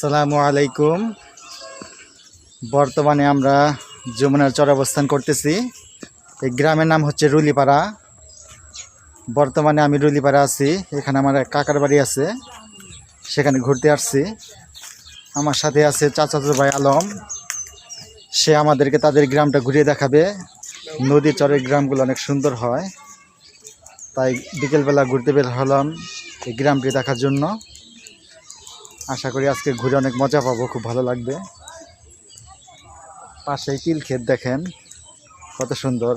আসসালামু আলাইকুম। বর্তমানে আমরা যমুনার চরে অবস্থান করতেছি। এই গ্রামের নাম হচ্ছে রুলিপাড়া। বর্তমানে আমি রুলিপাড়া আছি। এখানে আমার এক কাকার বাড়ি আছে, সেখানে ঘুরতে আসছি। আমার সাথে আছে চাচাতো ভাই আলম। সে আমাদেরকে তাদের গ্রামটা ঘুরিয়ে দেখাবে। নদীর চরের গ্রামগুলো অনেক সুন্দর হয়, তাই বিকেলবেলা ঘুরতে বের হলাম এই গ্রামটি দেখার জন্য। আশা করি আজকে ঘুরে অনেক মজা পাবো, খুব ভালো লাগবে। পাশেই তিল ক্ষেত দেখেন কত সুন্দর।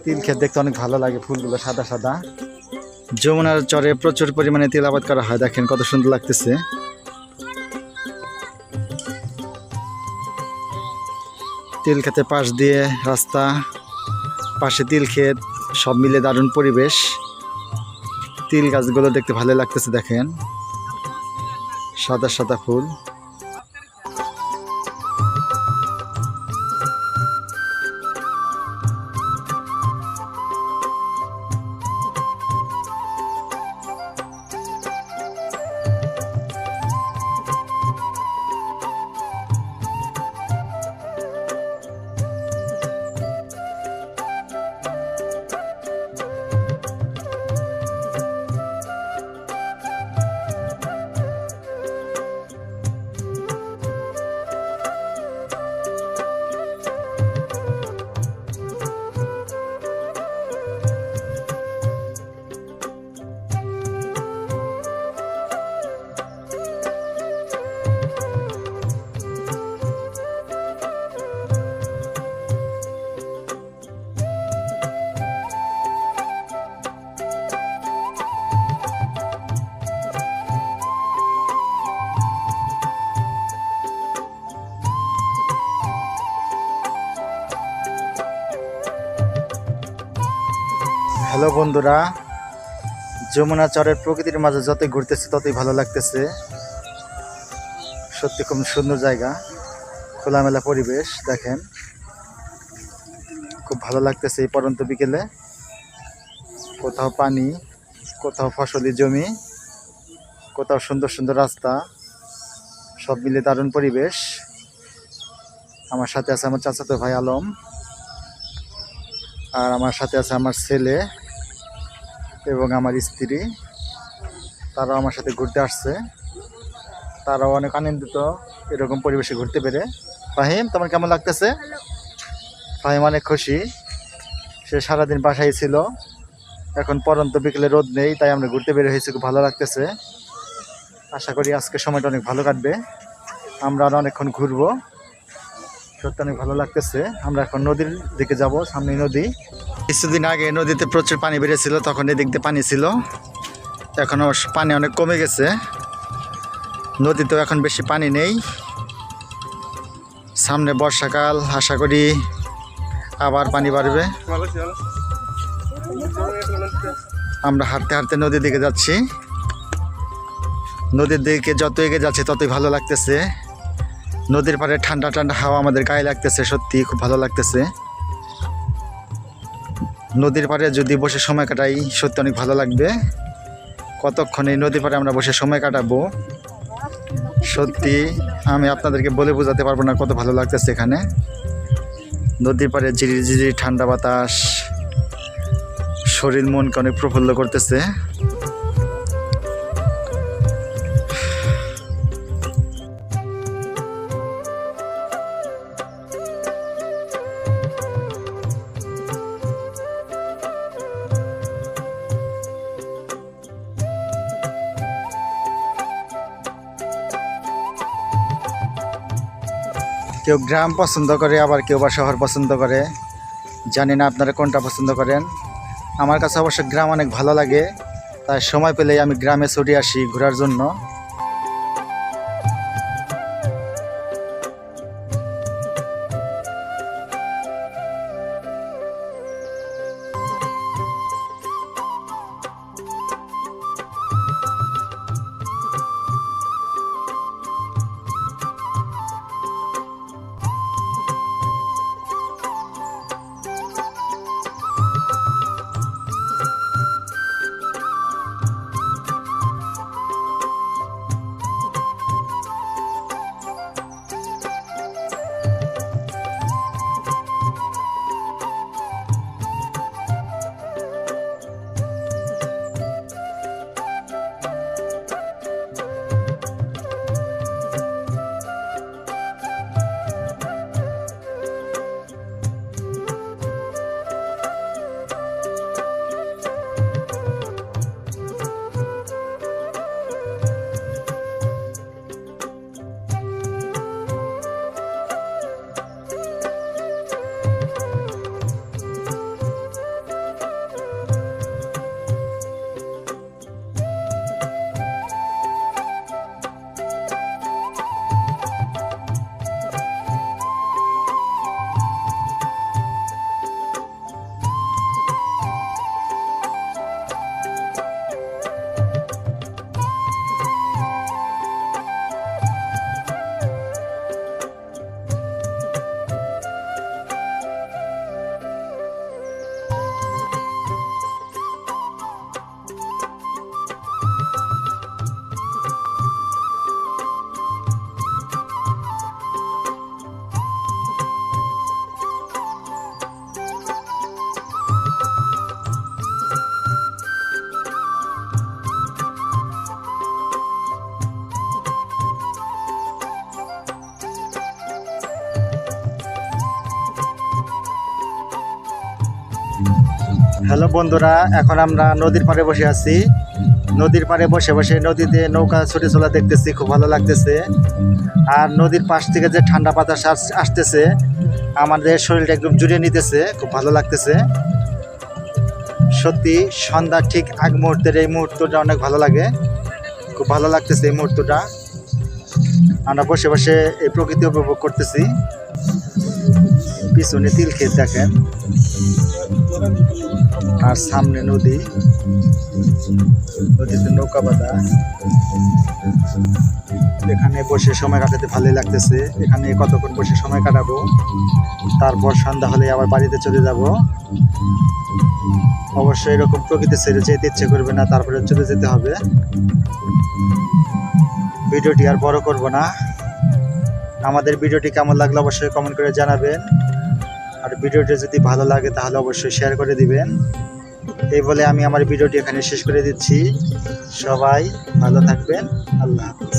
তিল ক্ষেত দেখতে অনেক ভালো লাগে, ফুলগুলো সাদা সাদা। যমুনার চরে প্রচুর পরিমাণে তিল আবাদ করা হয়, দেখেন কত সুন্দর লাগতেছে। তিল ক্ষেতের পাশ দিয়ে রাস্তা, পাশে তিল ক্ষেত, সব মিলে দারুণ পরিবেশ। তিল গাছগুলো দেখতে ভালো লাগতেছে, দেখেন সাদা সাদা ফুল। হ্যালো বন্ধুরা, যমুনা চরের প্রকৃতির মাঝে যতই ঘুরতেছে ততই ভালো লাগতেছে। সত্যি খুব সুন্দর জায়গা, খোলামেলা পরিবেশ। দেখেন খুব ভালো লাগতেছে এই পরন্ত বিকেলে। কোথাও পানি, কোথাও ফসলি জমি, কোথাও সুন্দর সুন্দর রাস্তা, সব মিলে দারুণ পরিবেশ। আমার সাথে আছে আমার চাচাতো ভাই আলম, আর আমার সাথে আছে আমার ছেলে এবং আমার স্ত্রী। তারাও আমার সাথে ঘুরতে আসছে। তারাও অনেক আনন্দিত এরকম পরিবেশে ঘুরতে পেরে। ফাহিম, তোমার কেমন লাগতেছে? ফাহিম অনেক খুশি। সে সারাদিন বাসায় ছিল, এখন পরন্ত বিকেলে রোদ নেই, তাই আমরা ঘুরতে বের হয়েছি। খুব ভালো লাগতেছে। আশা করি আজকে সময়টা অনেক ভালো কাটবে। আমরা আরও অনেকক্ষণ ঘুরবো। সত্যি অনেক ভালো লাগতেছে। আমরা এখন নদীর দিকে যাব, সামনে নদী। কিছুদিন আগে নদীতে প্রচুর পানি বেড়েছিল, তখন এদিক দিয়ে পানি ছিল। এখনও পানি অনেক কমে গেছে, নদীতেও এখন বেশি পানি নেই। সামনে বর্ষাকাল, আশা করি আবার পানি বাড়বে। আমরা হাঁটতে হাঁটতে নদীর দিকে যাচ্ছি। নদীর দিকে যত এগিয়ে যাচ্ছে ততই ভালো লাগতেছে। নদীর পাড়ে ঠান্ডা ঠান্ডা হাওয়া আমাদের গায়ে লাগতেছে, সত্যি খুব ভালো লাগতেছে। নদীর পাড়ে যদি বসে সময় কাটাই সত্যি অনেক ভালো লাগবে। কতক্ষণ এই নদীর পাড়ে আমরা বসে সময় কাটাবো, সত্যি আমি আপনাদেরকে বলে বোঝাতে পারবো না কত ভালো লাগতেছে এখানে। নদীর পাড়ে ঝিরিঝিরি ঝিরি ঠান্ডা বাতাস শরীর মনকে অনেক প্রফুল্ল করতেছে। কেউ গ্রাম পছন্দ করে, আবার কেউ বা শহর পছন্দ করে। জানি না আপনারা কোনটা পছন্দ করেন। আমার কাছে অবশ্য গ্রাম অনেক ভালো লাগে, তাই সময় পেলেই আমি গ্রামে ছুটে আসি ঘোরার জন্য। হ্যালো বন্ধুরা, এখন আমরা নদীর পাড়ে বসে আছি। নদীর পাড়ে বসে বসে নদীতে নৌকা ছুটে চলা দেখতেছি, খুব ভালো লাগতেছে। আর নদীর পাশ থেকে যে ঠান্ডা বাতাস আসতেছে আমাদের শরীরটা একদম জুড়িয়ে নিতেছে, খুব ভালো লাগতেছে। সত্যি সন্ধ্যার ঠিক আগ মুহূর্তের এই মুহূর্তটা অনেক ভালো লাগে, খুব ভালো লাগতেছে এই মুহূর্তটা। আমরা বসে বসে এই প্রকৃতি উপভোগ করতেছি। পিছনে তিল ক্ষেত দেখেন, আর সামনে নদী, নদীতে নৌকা বাঁধা। এখানে বসে সময় কাটাতে ভালোই লাগতেছে। এখানে কতক্ষণ বসে সময় কাটাবো, তারপর সন্ধ্যা হলে আবার বাড়িতে চলে যাব। অবশ্যই এরকম প্রকৃতি ছেড়ে যেতে ইচ্ছে করবে না, তারপরে চলে যেতে হবে। ভিডিওটি আর বড় করব না। আমাদের ভিডিওটি কেমন লাগলো অবশ্যই কমেন্ট করে জানাবেন। আর ভিডিওটি যদি ভালো লাগে তাহলে অবশ্যই শেয়ার করে দিবেন। এই বলে আমি আমার ভিডিওটি এখানে শেষ করে দিচ্ছি। সবাই ভালো থাকবেন। আল্লাহ হাফেজ।